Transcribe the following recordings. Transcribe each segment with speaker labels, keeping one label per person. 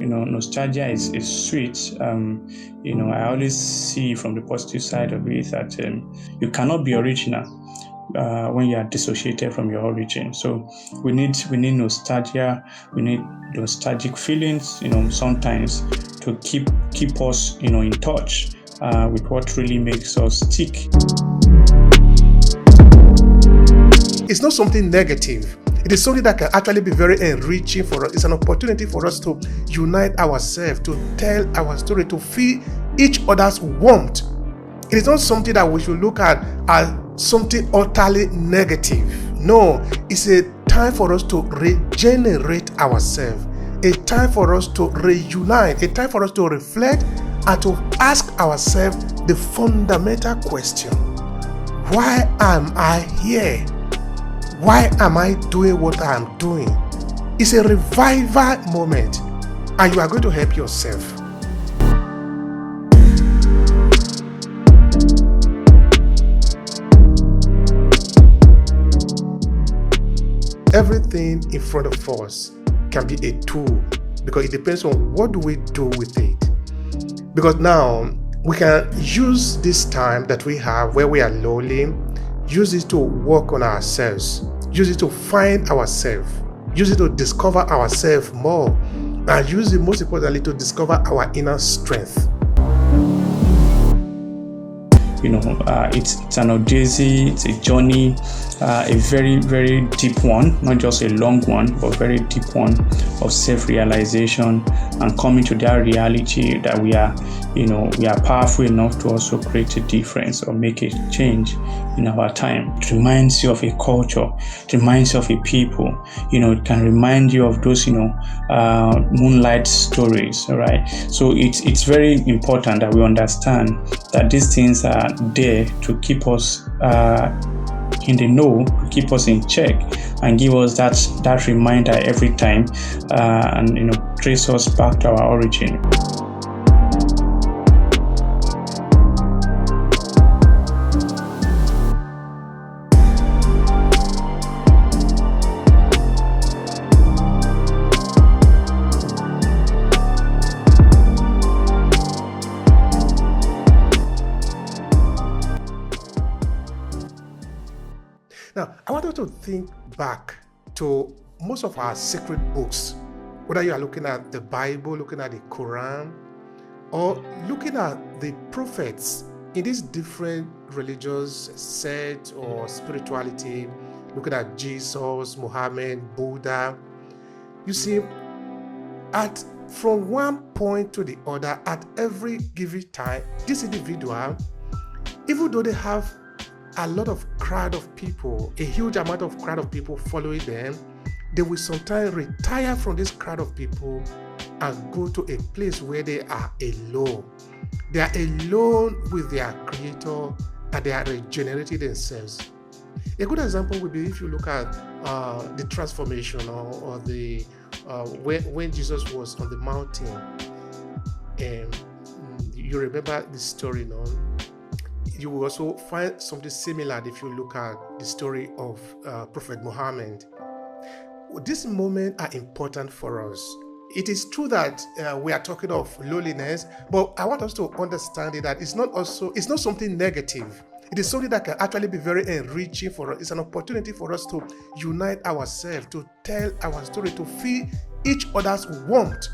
Speaker 1: nostalgia is sweet. I always see from the positive side of it that you cannot be original when you are dissociated from your origin. So we need nostalgia. We need nostalgic feelings. Sometimes to keep us in touch with what really makes us tick.
Speaker 2: It's not something negative. It is something that can actually be very enriching for us. It's an opportunity for us to unite ourselves, to tell our story, to feel each other's warmth. It is not something that we should look at as something utterly negative. No, it's a time for us to regenerate ourselves, a time for us to reunite, a time for us to reflect and to ask ourselves the fundamental question: why am I here? Why am I doing what I am doing? It's a revival moment, and you are going to help yourself. Everything in front of us can be a tool, because it depends on what do we do with it. Because now we can use this time that we have where we are lonely, use it to work on ourselves, use it to find ourselves, use it to discover ourselves more, and use it most importantly to discover our inner strength.
Speaker 1: It's an odyssey, it's a journey, a very, very deep one, not just a long one, but very deep one of self-realization and coming to that reality that we are powerful enough to also create a difference or make a change in our time. It reminds you of a culture, it reminds you of a people, it can remind you of those, moonlight stories, all right? So it's very important that we understand that these things are there to keep us in the know, to keep us in check, and give us that reminder every time, and trace us back to our origin.
Speaker 2: Now, I want you to think back to most of our sacred books, whether you are looking at the Bible, looking at the Quran, or looking at the prophets in these different religious sects or spirituality, looking at Jesus, Muhammad, Buddha. You see, from one point to the other, at every given time, this individual, even though they have a lot of crowd of people, a huge amount of crowd of people following them, they will sometimes retire from this crowd of people and go to a place where they are alone. They are alone with their creator and they are regenerating themselves. A good example would be if you look at the transformation or the when Jesus was on the mountain. You remember this story, no? You will also find something similar if you look at the story of Prophet Muhammad. These moments are important for us. It is true that we are talking of loneliness, but I want us to understand that it's not something negative. It is something that can actually be very enriching for us. It's an opportunity for us to unite ourselves, to tell our story, to feel each other's warmth.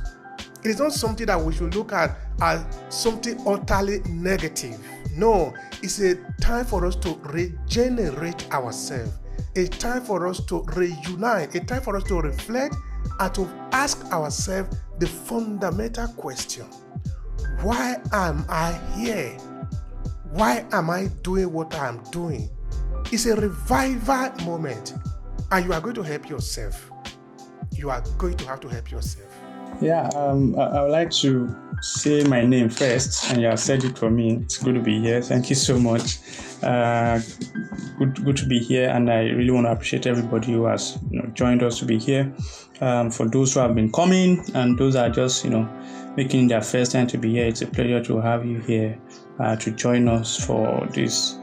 Speaker 2: It is not something that we should look at as something utterly negative. No, it's a time for us to regenerate ourselves, a time for us to reunite, a time for us to reflect and to ask ourselves the fundamental question: why am I here? Why am I doing what I am doing? It's a revival moment, and you are going to help yourself. You are going to have to help yourself.
Speaker 1: Yeah, I would like to say my name first, and you have said it for me. It's good to be here. Thank you so much. Good to be here, and I really want to appreciate everybody who has joined us to be here. For those who have been coming and those that are just making their first time to be here, it's a pleasure to have you here to join us for this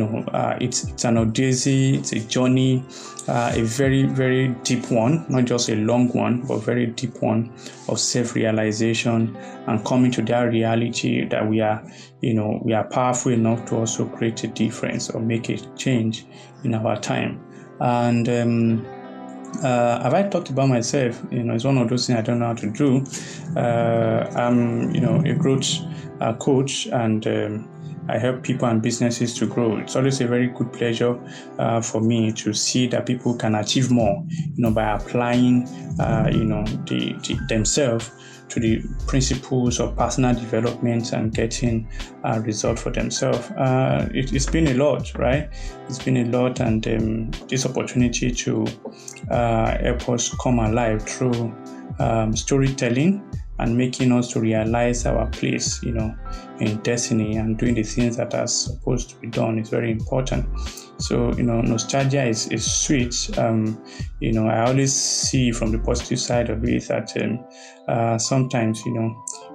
Speaker 1: it's an odyssey, it's a journey, a very, very deep one, not just a long one, but very deep one of self-realization and coming to that reality that we are powerful enough to also create a difference or make a change in our time. And have I talked about myself? It's one of those things I don't know how to do. I'm, a growth coach, and I help people and businesses to grow. It's always a very good pleasure for me to see that people can achieve more, by applying, themselves to the principles of personal development and getting a result for themselves. It's been a lot, right? It's been a lot, and this opportunity to help us come alive through storytelling and making us to realize our place, in destiny and doing the things that are supposed to be done is very important. So, nostalgia is sweet. I always see from the positive side of it that sometimes,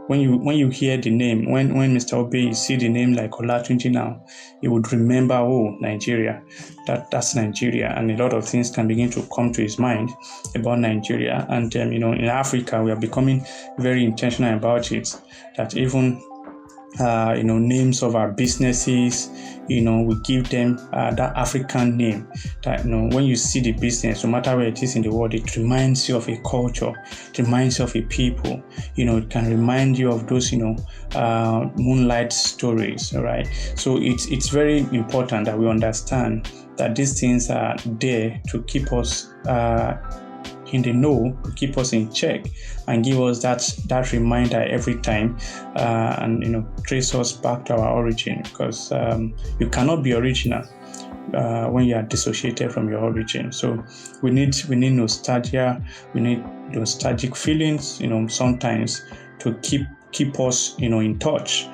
Speaker 1: when you hear the name, when Mr. Obehi see the name like Olatunji now, he would remember, Nigeria, that's Nigeria, and a lot of things can begin to come to his mind about Nigeria. And in Africa, we are becoming very intentional about it. That even names of our businesses, we give them that African name that, when you see the business, no matter where it is in the world, it reminds you of a culture, it reminds you of a people, it can remind you of those, moonlight stories, right? So it's very important that we understand that these things are there to keep us in the know, to keep us in check and give us that reminder every time, and trace us back to our origin, because you cannot be original when you are dissociated from your origin. So we need nostalgia, we need nostalgic feelings, sometimes to keep us in touch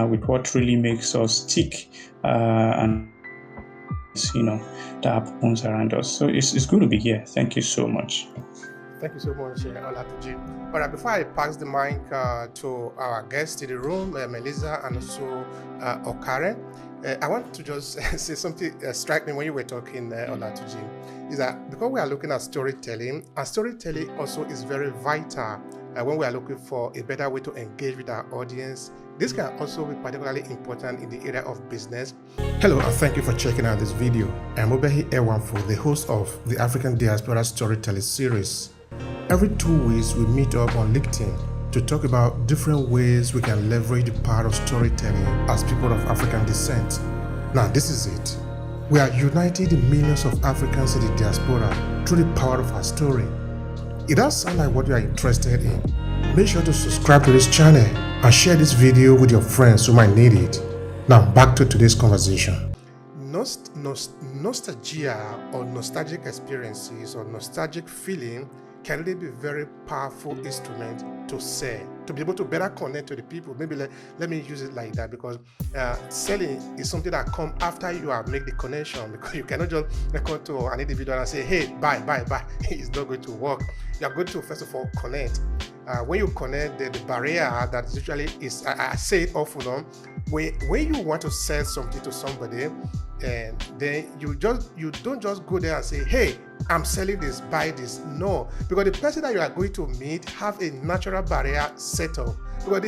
Speaker 1: with what really makes us tick, and that happens around us. So it's good to be here. Thank you so much.
Speaker 2: Thank you so much, Olatunji. All right, before I pass the mic to our guests in the room, Melissa and also Okare, I want to just say something struck me when you were talking, Olatunji, is that because we are looking at storytelling, and storytelling also is very vital when we are looking for a better way to engage with our audience. This can also be particularly important in the area of business. Hello, and thank you for checking out this video. I'm Obehi Ewanfoh, the host of the African Diaspora Storytelling series. Every 2 weeks, we meet up on LinkedIn to talk about different ways we can leverage the power of storytelling as people of African descent. Now, this is it. We are uniting the millions of Africans in the diaspora through the power of our story. It does sound like what you are interested in. Make sure to subscribe to this channel and share this video with your friends who might need it. Now, back to today's conversation. Nostalgia or nostalgic experiences or nostalgic feeling can really be a very powerful instrument to sell, to be able to better connect to the people. Maybe let me use it like that, because selling is something that comes after you have made the connection, because you cannot just come to an individual and say, hey, buy. It's not going to work. You are going to, first of all, connect. When you connect, the barrier that usually is, I say it often, when you want to sell something to somebody, and then you don't just go there and say, hey, I'm selling this, buy this. No, because the person that you are going to meet have a natural barrier set up. Because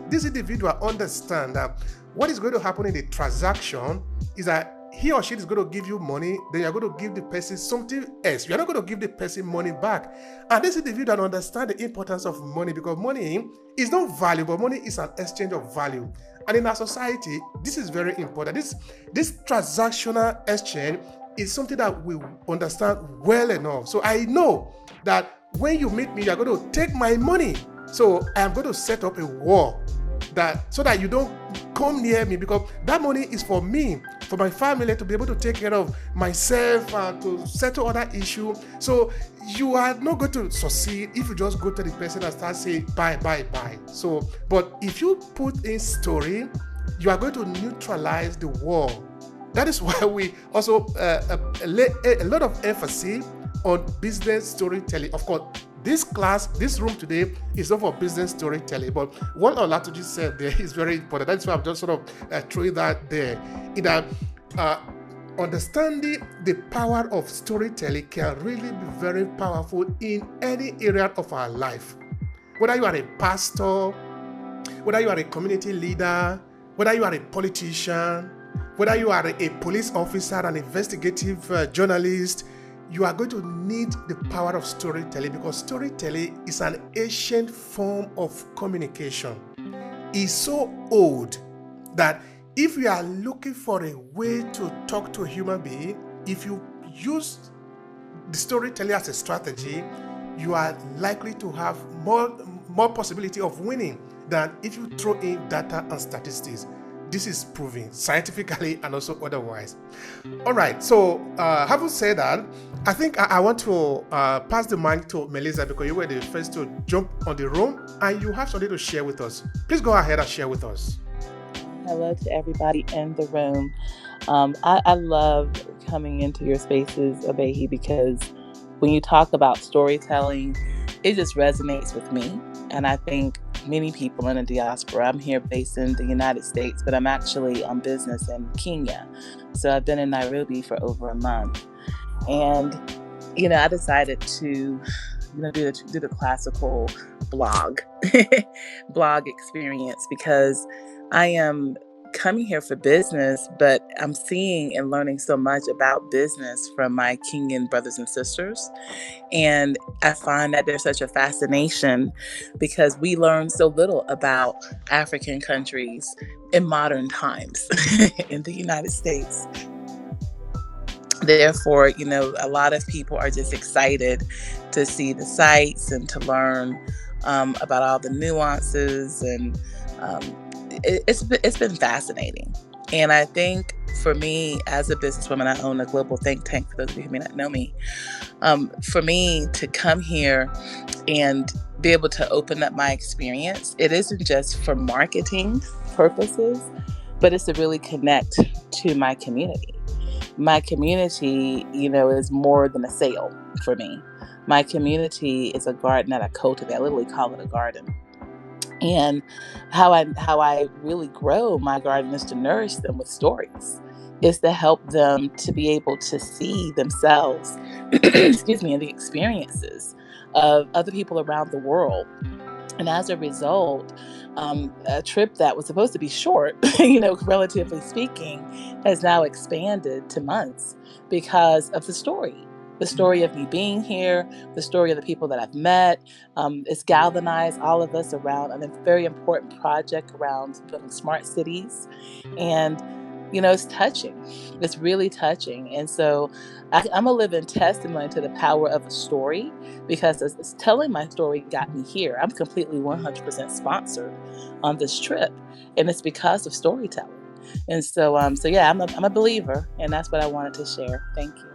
Speaker 2: this individual understand that what is going to happen in the transaction is that he or she is going to give you money, then you're going to give the person something else. You're not going to give the person money back. And this individual understand the importance of money, because money is not valuable. Money is an exchange of value. And in our society, this is very important. This transactional exchange is something that we understand well enough. So I know that when you meet me, you're going to take my money. So I am going to set up a wall so that you don't come near me, because that money is for me, for my family, to be able to take care of myself and to settle other issues. So you are not going to succeed if you just go to the person and start saying buy. So, but if you put in story, you are going to neutralize the wall. That is why we also lay a lot of emphasis on business storytelling. Of course, this room today is not for business storytelling, but what Olatunji said there is very important. That's why I'm just sort of throwing that there. Understanding the power of storytelling can really be very powerful in any area of our life. Whether you are a pastor, whether you are a community leader, whether you are a politician, whether you are a police officer, an investigative journalist, you are going to need the power of storytelling, because storytelling is an ancient form of communication. It's so old that if you are looking for a way to talk to a human being, if you use the storytelling as a strategy, you are likely to have more possibility of winning than if you throw in data and statistics. This is proven scientifically and also otherwise. All right, so having said that, I think I want to pass the mic to Melissa, because you were the first to jump on the room and you have something to share with us. Please go ahead and share with us.
Speaker 3: Hello to everybody in the room. I love coming into your spaces, Obehi, because when you talk about storytelling, it just resonates with me. And I think many people in the diaspora, I'm here based in the United States, but I'm actually on business in Kenya. So I've been in Nairobi for over a month. And, I decided to do the classical blog experience, because I am coming here for business, but I'm seeing and learning so much about business from my Kenyan brothers and sisters. And I find that there's such a fascination, because we learn so little about African countries in modern times in the United States. Therefore, a lot of people are just excited to see the sites and to learn about all the nuances, and it's been fascinating. And I think for me, as a businesswoman, I own a global think tank, for those of you who may not know me. For me to come here and be able to open up my experience, it isn't just for marketing purposes, but it's to really connect to my community. My community, is more than a sale for me. My community is a garden that I cultivate. I literally call it a garden. And how I really grow my garden is to nourish them with stories. Is to help them to be able to see themselves, excuse me, in the experiences of other people around the world. And as a result, a trip that was supposed to be short, relatively speaking, has now expanded to months because of the story. The story of me being here, the story of the people that I've met. It's galvanized all of us around a very important project around building smart cities. And it's touching. It's really touching. And so I'm a living testimony to the power of a story, because it's telling my story got me here. I'm completely 100% sponsored on this trip, and it's because of storytelling. And so yeah, I'm a believer, and that's what I wanted to share. Thank you.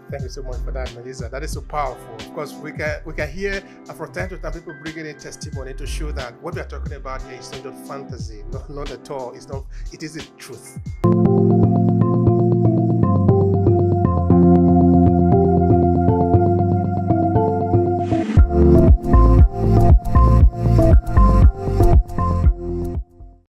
Speaker 2: Thank you so much for that, Melissa. That is so powerful. Of course, we can hear from time to time people bringing in testimony to show that what we are talking about here is not just fantasy, not at all. It is the truth.